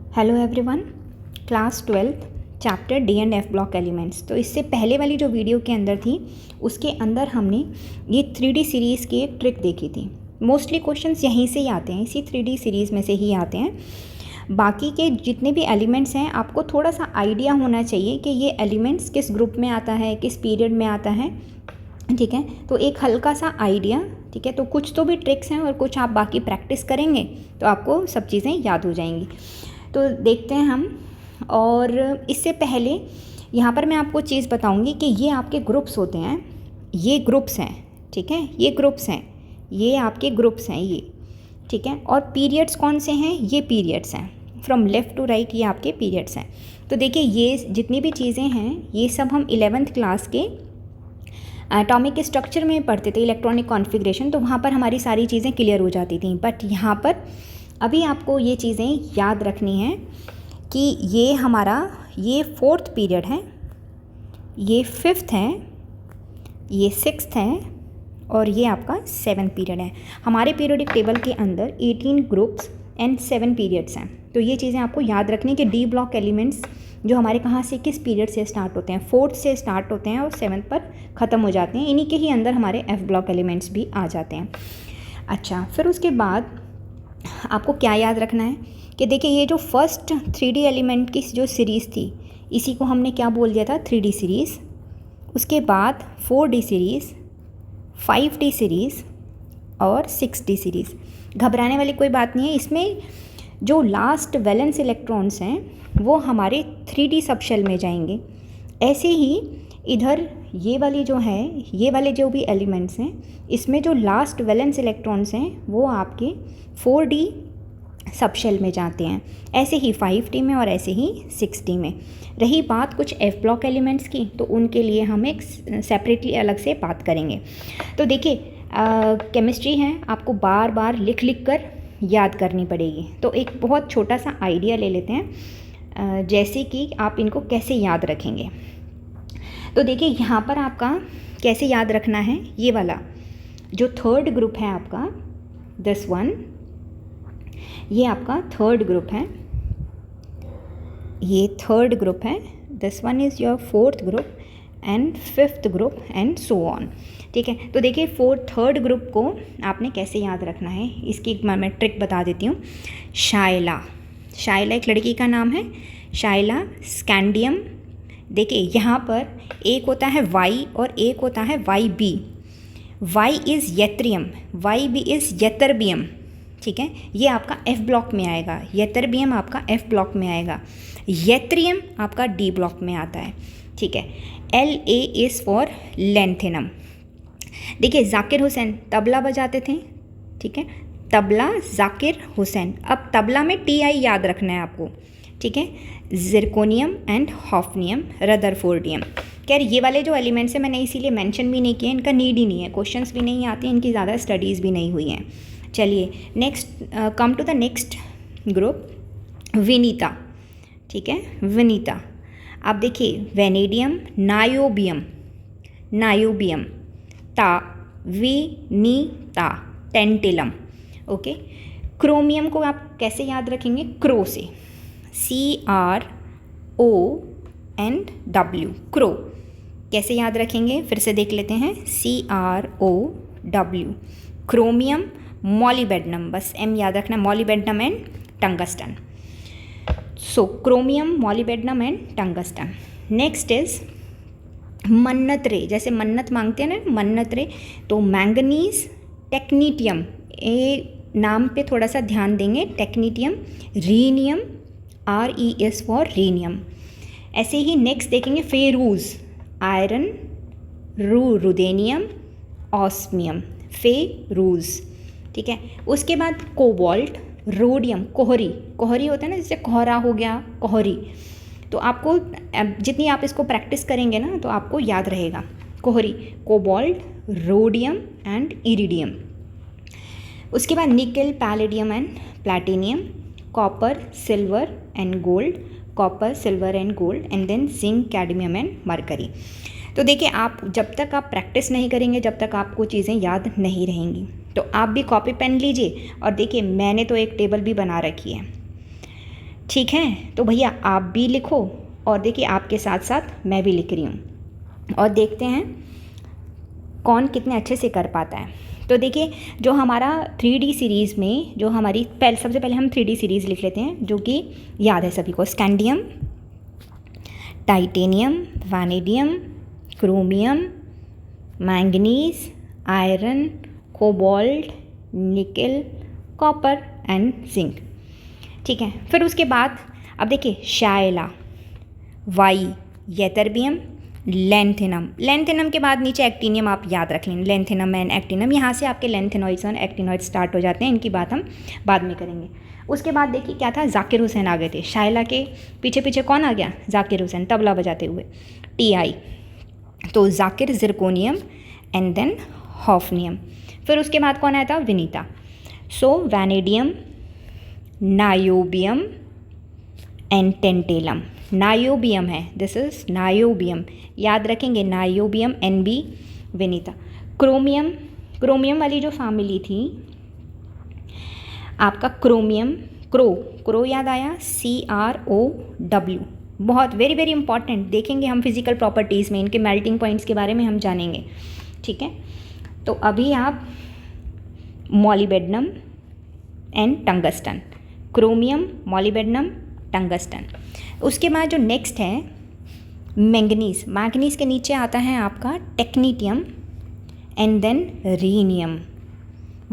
Hello everyone, class 12th chapter D and F block elements. तो इससे पहले वाली जो वीडियो के अंदर थी उसके अंदर हमने ये 3D सीरीज़ की एक ट्रिक देखी थी। मोस्टली क्वेश्चंस यहीं से ही आते हैं, इसी 3D सीरीज़ में से ही आते हैं। बाकी के जितने भी एलिमेंट्स हैं आपको थोड़ा सा आइडिया होना चाहिए कि ये एलिमेंट्स किस ग्रुप में आता है, किस पीरियड में आता है, ठीक है। तो एक हल्का सा आइडिया, ठीक है। तो कुछ तो भी ट्रिक्स हैं और कुछ आप बाकी प्रैक्टिस करेंगे तो आपको सब चीज़ें याद हो जाएंगी। तो देखते हैं हम। और इससे पहले यहाँ पर मैं आपको चीज़ बताऊँगी कि ये आपके ग्रुप्स होते हैं, ये ग्रुप्स हैं, ठीक है। ये ग्रुप्स हैं, ये आपके ग्रुप्स हैं ये, ठीक है। और पीरियड्स कौन से हैं? ये पीरियड्स हैं, फ्रॉम लेफ़्ट टू राइट ये आपके पीरियड्स हैं। तो देखिए ये जितनी भी चीज़ें हैं ये सब हम 11th क्लास के एटॉमिक स्ट्रक्चर में पढ़ते थे, इलेक्ट्रॉनिक कॉन्फ़िगरेशन, तो वहाँ पर हमारी सारी चीज़ें क्लियर हो जाती थी। बट यहाँ पर अभी आपको ये चीज़ें याद रखनी हैं कि ये हमारा ये 4th पीरियड है, ये 5th है, ये 6th है और ये आपका 7th पीरियड है। हमारे पीरियोडिक टेबल के अंदर 18 ग्रुप्स एंड 7 पीरियड्स हैं। तो ये चीज़ें आपको याद रखनी कि डी ब्लॉक एलिमेंट्स जो हमारे कहाँ से किस पीरियड से स्टार्ट होते हैं, 4th से स्टार्ट होते हैं और 7th पर ख़त्म हो जाते हैं। इन्हीं के ही अंदर हमारे एफ ब्लॉक एलिमेंट्स भी आ जाते हैं। अच्छा, फिर उसके बाद आपको क्या याद रखना है कि देखिए ये जो फर्स्ट 3D एलिमेंट की जो सीरीज़ थी इसी को हमने क्या बोल दिया था, 3D सीरीज़। उसके बाद 4D सीरीज़, 5D सीरीज़ और 6D सीरीज़। घबराने वाली कोई बात नहीं है। इसमें जो लास्ट वैलेंस इलेक्ट्रॉन्स हैं वो हमारे 3D सबशेल में जाएंगे। ऐसे ही इधर ये वाली जो है, ये वाले जो भी एलिमेंट्स हैं इसमें जो लास्ट वैलेंस इलेक्ट्रॉन्स हैं वो आपके 4D सबशेल में जाते हैं, ऐसे ही 5D में और ऐसे ही 6D में। रही बात कुछ एफ ब्लॉक एलिमेंट्स की तो उनके लिए हम एक सेपरेटली अलग से बात करेंगे। तो देखिए केमिस्ट्री है, आपको बार बार लिख लिख कर याद करनी पड़ेगी। तो एक बहुत छोटा सा आइडिया ले लेते हैं, जैसे कि आप इनको कैसे याद रखेंगे। तो देखिए यहाँ पर आपका कैसे याद रखना है, ये वाला जो 3rd ग्रुप है आपका, दिस वन, ये आपका 3rd ग्रुप है, ये 3rd ग्रुप है। This one is your 4th group and 5th group and so on, ठीक है। तो देखिए 3rd ग्रुप को आपने कैसे याद रखना है, इसकी मैं ट्रिक बता देती हूँ। शाइला, शाइला एक लड़की का नाम है, शाइला स्कैंडियम। देखिए यहाँ पर एक होता है वाई और एक होता है Y B. Y is yttrium, Y B is ytterbium, ठीक है। ये आपका एफ ब्लॉक में आएगा, येतरबियम आपका एफ ब्लॉक में आएगा, येत्रियम आपका डी ब्लॉक में आता है, ठीक है। L A is for lanthanum. देखिए जाकिर हुसैन तबला बजाते थे, ठीक है, तबला जाकिर हुसैन। अब तबला में टी आई याद रखना है आपको, ठीक है। Zirconium and hafnium, rutherfordium. खैर ये वाले जो एलिमेंट्स हैं मैंने इसीलिए मेंशन भी नहीं किए, इनका नीड ही नहीं है, क्वेश्चंस भी नहीं आते, इनकी ज़्यादा स्टडीज़ भी नहीं हुई हैं। चलिए next, come to the next group, Vinita, ठीक है, विनीता। आप देखिए वेनेडियम, नायोबियम, नायोबियम, ता, विनीता, टेंटिलम, ओके। क्रोमियम को आप कैसे याद रखेंगे, क्रो से, CRO एंड W, क्रो। कैसे याद रखेंगे, फिर से देख लेते हैं, CROW। क्रोमियम, मॉलिबेडनम, बस M याद रखना, molybdenum and tungsten. So chromium, molybdenum and tungsten. Next is मन्नत रे, जैसे मन्नत मांगते हैं ना, मन्नत रे। तो मैंगनीज, टेक्नीटियम, ए नाम पे थोड़ा सा ध्यान देंगे, technetium, rhenium, RE is for rhenium. ऐसे ही नेक्स्ट देखेंगे फेरूज, आयरन, रुदेनियम, ऑस्मियम, फेरूज, ठीक है। उसके बाद कोबाल्ट, रोडियम, कोहरी, कोहरी होता है ना, जैसे कोहरा हो गया, कोहरी। तो आपको जितनी आप इसको प्रैक्टिस करेंगे ना तो आपको याद रहेगा, कोहरी, कोबाल्ट, रोडियम एंड इरिडियम। उसके बाद nickel, palladium and platinum, copper, silver and gold, copper, silver and gold, and then zinc, cadmium and mercury. तो देखिए आप जब तक आप प्रैक्टिस नहीं करेंगे जब तक आपको चीज़ें याद नहीं रहेंगी। तो आप भी कॉपी पेन लीजिए और देखिए मैंने तो एक टेबल भी बना रखी है। ठीक है, तो भैया आप भी लिखो और देखिए आपके साथ साथ मैं भी लिख रही हूँ और देखते हैं कौन कितने अच्छे से कर पाता है। तो देखिए जो हमारा 3D सीरीज़ में जो हमारी सबसे पहले हम 3D सीरीज़ लिख लेते हैं जो कि याद है सभी को। Scandium, titanium, vanadium, chromium, manganese, iron, cobalt, निकल, कॉपर एंड जिंक। ठीक है, फिर उसके बाद अब देखिए शायला, वाई, यतरबियम, लेंथेनम के बाद नीचे एक्टिनियम आप याद रख लें। लेंथेनम एंड एक्टिनम, यहाँ से आपके लेंथेनॉइड्स और एक्टिनॉइड्स स्टार्ट हो जाते हैं, इनकी बात हम बाद में करेंगे। उसके बाद देखिए क्या था, जाकिर हुसैन आ गए थे। शायला के पीछे पीछे कौन आ गया, जाकिर हुसैन तबला बजाते हुए, TI। तो Zakir, zirconium and then hafnium. फिर उसके बाद कौन आया था, Vinita. So vanadium, niobium and tantalum. Niobium है, दिस इज नायोबियम, याद रखेंगे नायोबियम, NB, विनीता। क्रोमियम वाली जो फैमिली थी आपका, क्रोमियम, क्रो याद आया, CROW, बहुत वेरी वेरी इंपॉर्टेंट, देखेंगे हम फिजिकल प्रॉपर्टीज़ में इनके मेल्टिंग पॉइंट्स के बारे में हम जानेंगे। ठीक है, तो अभी आप molybdenum and tungsten, chromium, molybdenum, tungsten. उसके बाद जो नेक्स्ट है मैंगनीज के नीचे आता है आपका टेक्नीटियम एंड देन रीनियम,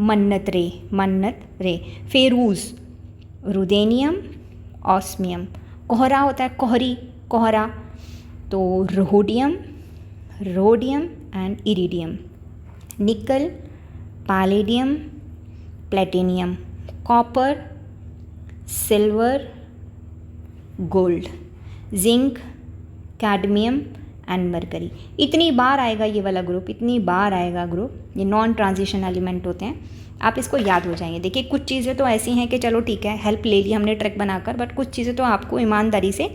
मन्नत रे, फेरूज, रुदेनियम, ऑस्मियम, कोहरा होता है, कोहरा, तो रोडियम एंड इरिडियम, निकल, palladium, platinum, copper, silver, gold, zinc, cadmium and mercury. इतनी बार आएगा ये वाला ग्रुप, ये नॉन ट्रांजिशन एलिमेंट होते हैं, आप इसको याद हो जाएंगे। देखिए कुछ चीज़ें तो ऐसी हैं कि चलो ठीक है हेल्प ले ली हमने ट्रिक बनाकर, बट कुछ चीज़ें तो आपको ईमानदारी से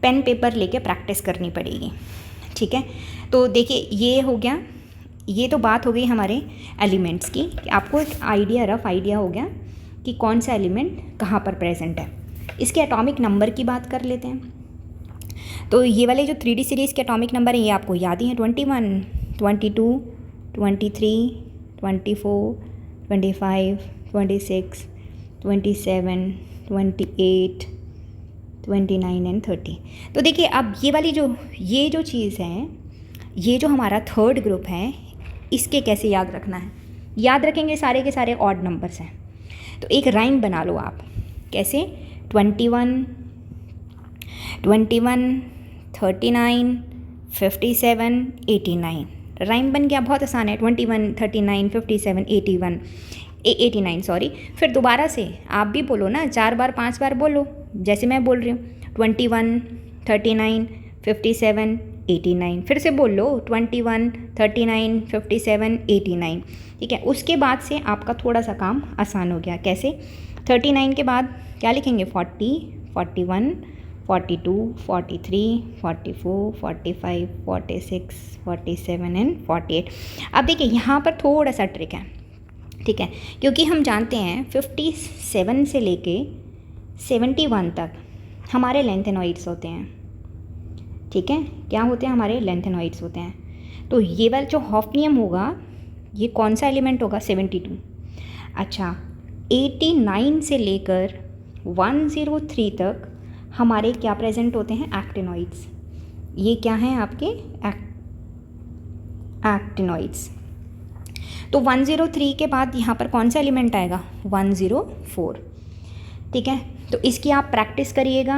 पेन पेपर लेके प्रैक्टिस करनी पड़ेगी। ठीक है, तो देखिए ये हो गया, ये तो बात हो गई हमारे एलिमेंट्स की, कि आपको एक रफ आइडिया हो गया कि कौन सा एलिमेंट कहाँ पर प्रेजेंट है। इसके एटॉमिक नंबर की बात कर लेते हैं। तो ये वाले जो 3D सीरीज़ के एटॉमिक नंबर हैं ये आपको याद ही हैं, 21, 22, 23, 24, 25, 26, 27, 28, 29 एंड 30। तो देखिए अब ये जो चीज़ है, ये जो हमारा थर्ड ग्रुप है, इसके कैसे याद रखना है, याद रखेंगे सारे के सारे ऑड नंबर्स हैं। तो एक राइम बना लो आप, कैसे, 21, 39, 57, 89, राइम बन गया, बहुत आसान है। 21, 39, 57, 89 सॉरी। फिर दोबारा से आप भी बोलो ना, 4 बार 5 बार बोलो जैसे मैं बोल रही हूँ, 21, 39, 57, 89, फिर से बोल लो 21, 39, 57, 89। ठीक है, उसके बाद से आपका थोड़ा सा काम आसान हो गया। कैसे, 39 के बाद क्या लिखेंगे, 40, 41, 42, 43, 44, 45, 46, 47 एंड 48। अब देखिए यहाँ पर थोड़ा सा ट्रिक है, ठीक है, क्योंकि हम जानते हैं 57 से लेके 71 तक हमारे लेंथेनॉइड्स होते हैं। ठीक है, क्या होते हैं, हमारे लेंथेनॉइड्स होते हैं। तो ये वाला जो हॉफनियम होगा ये कौन सा एलिमेंट होगा, 72। अच्छा, 89 से लेकर 103 तक हमारे क्या प्रेजेंट होते हैं, एक्टिनॉइड्स। ये क्या हैं आपके एक्टिनॉइड्स। तो 103 के बाद यहाँ पर कौन सा एलिमेंट आएगा, 104। ठीक है, तो इसकी आप प्रैक्टिस करिएगा।